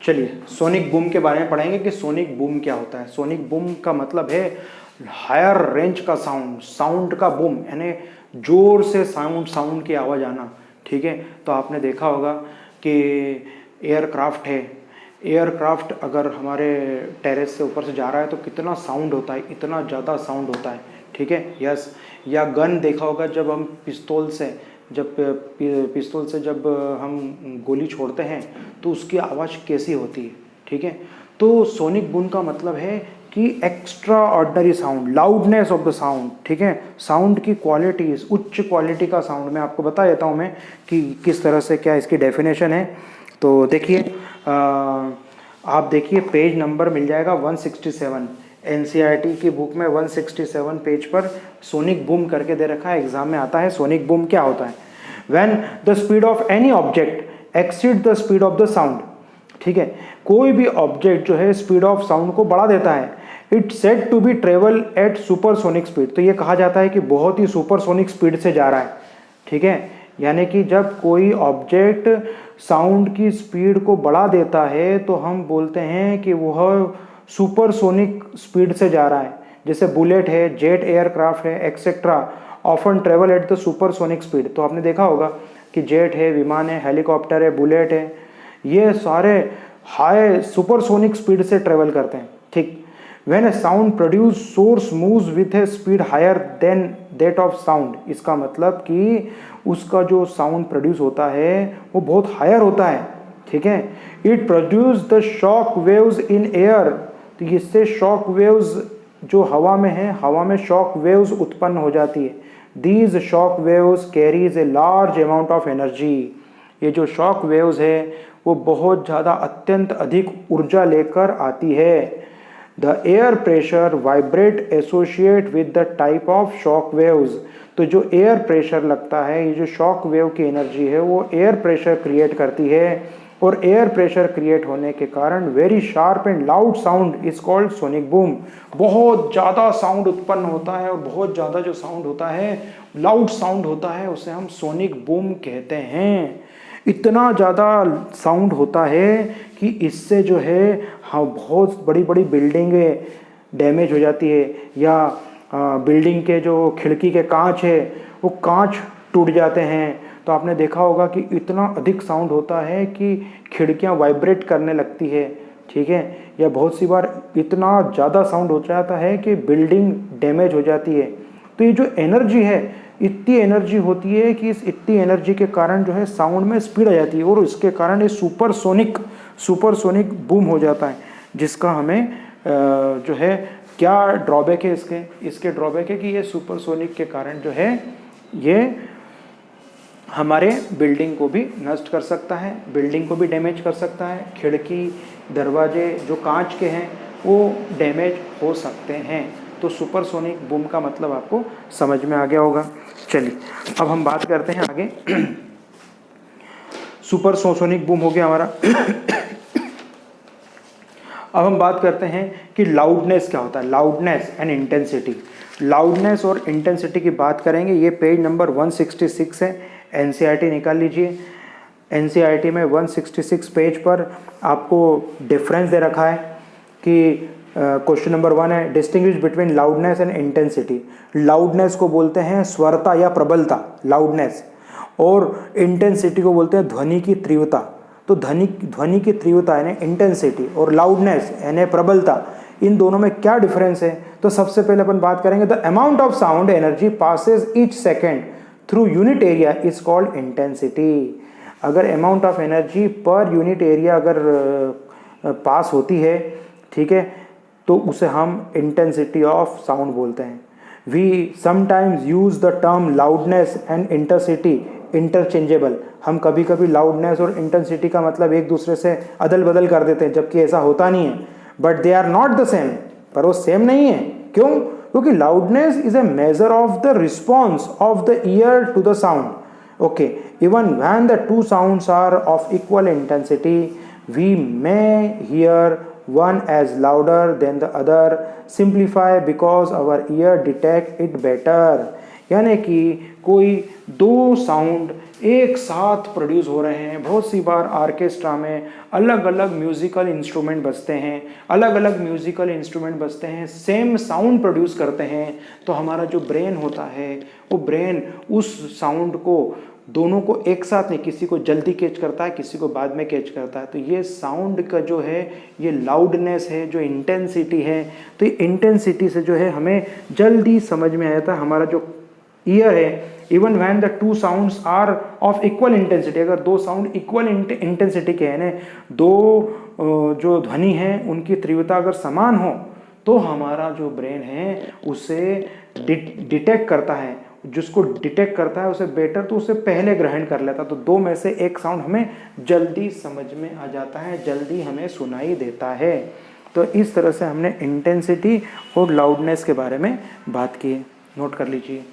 चलिए sonic boom के बारे में पढ़ेंगे कि सोनिक बूम क्या होता है। सोनिक बूम का मतलब है हायर रेंज का साउंड, साउंड का बूम यानी जोर से साउंड की आवाज़ आना। ठीक है, तो आपने देखा होगा कि एयरक्राफ्ट है, एयरक्राफ्ट अगर हमारे टेरेस से ऊपर से जा रहा है तो कितना साउंड होता है, इतना ज़्यादा साउंड होता है। ठीक है, यस। या गन देखा होगा, जब हम पिस्तौल से जब हम गोली छोड़ते हैं तो उसकी आवाज़ कैसी होती है। ठीक है, तो सोनिक बूम का मतलब है कि extra ordinary sound, loudness of the sound. ठीक है, साउंड की क्वालिटी, उच्च क्वालिटी का साउंड। मैं आपको बता देता हूँ मैं कि किस तरह से क्या इसकी डेफिनेशन है। तो देखिए, आप देखिए पेज नंबर मिल जाएगा 167, एनसीईआरटी की बुक में 167 पेज पर सोनिक बूम करके दे रखा है। एग्जाम में आता है सोनिक बूम क्या होता है। When the speed of any object exceed the speed of the sound. ठीक है, कोई भी ऑब्जेक्ट जो है स्पीड ऑफ साउंड को बढ़ा देता है। It said to be travel at supersonic speed. तो ये कहा जाता है कि बहुत ही सुपरसोनिक स्पीड से जा रहा है। ठीक है, यानी कि जब कोई ऑब्जेक्ट साउंड की स्पीड को बढ़ा देता है तो हम बोलते हैं कि वह सुपरसोनिक स्पीड से जा रहा है। जैसे बुलेट है, जेट एयरक्राफ्ट है, etcetera often travel at the supersonic speed. तो आपने देखा होगा कि जेट है, विमान है, हेलीकॉप्टर है, बुलेट है, ये सारे हाई सुपरसोनिक स्पीड से ट्रेवल करते हैं। ठीक, when a sound produce source moves with a speed higher than that of sound. इसका मतलब कि उसका जो साउंड प्रोड्यूस होता है वो बहुत हायर होता है। ठीक है, it produce the shock waves in air. तो इससे शॉक वेव्स जो हवा में है, हवा में शॉक वेव्स उत्पन्न हो जाती है। These shock waves carries a large amount of energy. ये जो शॉक वेव्स है वो बहुत ज़्यादा अत्यंत अधिक ऊर्जा लेकर आती है। The air pressure vibrate associate with the type of shock waves. तो जो एयर प्रेशर लगता है, ये जो शॉक वेव की एनर्जी है वो एयर प्रेशर क्रिएट करती है, और एयर प्रेशर क्रिएट होने के कारण very sharp and loud sound is called sonic boom. बहुत ज़्यादा साउंड उत्पन्न होता है और बहुत ज़्यादा जो साउंड होता है, लाउड साउंड होता है, उसे हम सोनिक बूम कहते हैं। इतना ज़्यादा साउंड होता है कि इससे जो है हाँ बहुत बड़ी बड़ी बिल्डिंगें डैमेज हो जाती है, या बिल्डिंग के जो खिड़की के कांच है वो कांच टूट जाते हैं। तो आपने देखा होगा कि इतना अधिक साउंड होता है कि खिड़कियां वाइब्रेट करने लगती है। ठीक है, या बहुत सी बार इतना ज़्यादा साउंड हो जाता है कि बिल्डिंग डैमेज हो जाती है। तो ये जो एनर्जी है, इतनी एनर्जी होती है कि इस इतनी एनर्जी के कारण जो है साउंड में स्पीड आ जाती है, और इसके कारण ये सुपरसोनिक बूम हो जाता है। जिसका हमें जो है क्या ड्रॉबैक है इसके ड्रॉबैक है कि ये सुपरसोनिक के कारण जो है ये हमारे बिल्डिंग को भी नष्ट कर सकता है, बिल्डिंग को भी डैमेज कर सकता है। खिड़की, दरवाजे जो कांच के हैं वो डैमेज हो सकते हैं। तो सुपरसोनिक बूम का मतलब आपको समझ में आ गया होगा। चलिए अब हम बात करते हैं आगे। सुपरसोनिक बूम हो गया हमारा। अब हम बात करते हैं कि लाउडनेस क्या होता है, लाउडनेस एंड इंटेंसिटी। लाउडनेस और इंटेंसिटी की बात करेंगे। ये पेज नंबर 166 है, एनसीईआरटी निकाल लीजिए। एनसीईआरटी में 166 पेज पर आपको डिफरेंस दे रखा है कि क्वेश्चन नंबर 1 है, distinguish between loudness and intensity. Loudness को बोलते हैं स्वरता या प्रबलता, लाउडनेस, और इंटेंसिटी को बोलते हैं ध्वनि की तीव्रता। तो ध्वनि की तीव्रता यानी इंटेंसिटी और लाउडनेस यानी प्रबलता, इन दोनों में क्या डिफरेंस है। तो सबसे पहले अपन बात करेंगे, the amount of sound energy passes each second through unit area is called intensity. अगर अमाउंट ऑफ एनर्जी पर यूनिट एरिया अगर पास होती है, ठीक है, तो उसे हम इंटेंसिटी ऑफ साउंड बोलते हैं। We sometimes use the term loudness and intensity interchangeable. हम कभी कभी लाउडनेस और इंटेंसिटी का मतलब एक दूसरे से अदल बदल कर देते हैं, जबकि ऐसा होता नहीं है। But they are not the same, पर वो सेम नहीं है। क्यों? क्योंकि loudness is a measure of the response of the ear to the sound. Okay, even when the two sounds are of equal intensity we may hear one as louder than the other, simplify because our ear detect it better। यानी कि कोई दो sound एक साथ produce हो रहे हैं। बहुत सी बार ऑर्केस्ट्रा में अलग अलग म्यूजिकल इंस्ट्रूमेंट बजते हैं, अलग अलग म्यूजिकल इंस्ट्रूमेंट बजते हैं, सेम साउंड प्रोड्यूस करते हैं। तो हमारा जो ब्रेन होता है वो ब्रेन उस साउंड को दोनों को एक साथ नहीं, किसी को जल्दी कैच करता है, किसी को बाद में कैच करता है। तो ये साउंड का जो है ये लाउडनेस है, जो इंटेंसिटी है, तो ये इंटेंसिटी से जो है हमें जल्दी समझ में आ जाता है। हमारा जो ईयर है, even when the two sounds are of equal intensity, अगर दो साउंड इक्वल इंटेंसिटी के हैं, दो जो ध्वनि है उनकी तीव्रता अगर समान हो, तो हमारा जो ब्रेन है उसे डिटेक्ट करता है, जिसको डिटेक्ट करता है उसे बेटर, तो उसे पहले ग्रहण कर लेता। तो दो में से एक साउंड हमें जल्दी समझ में आ जाता है, जल्दी हमें सुनाई देता है। तो इस तरह से हमने इंटेंसिटी और लाउडनेस के बारे में बात की, नोट कर लीजिए।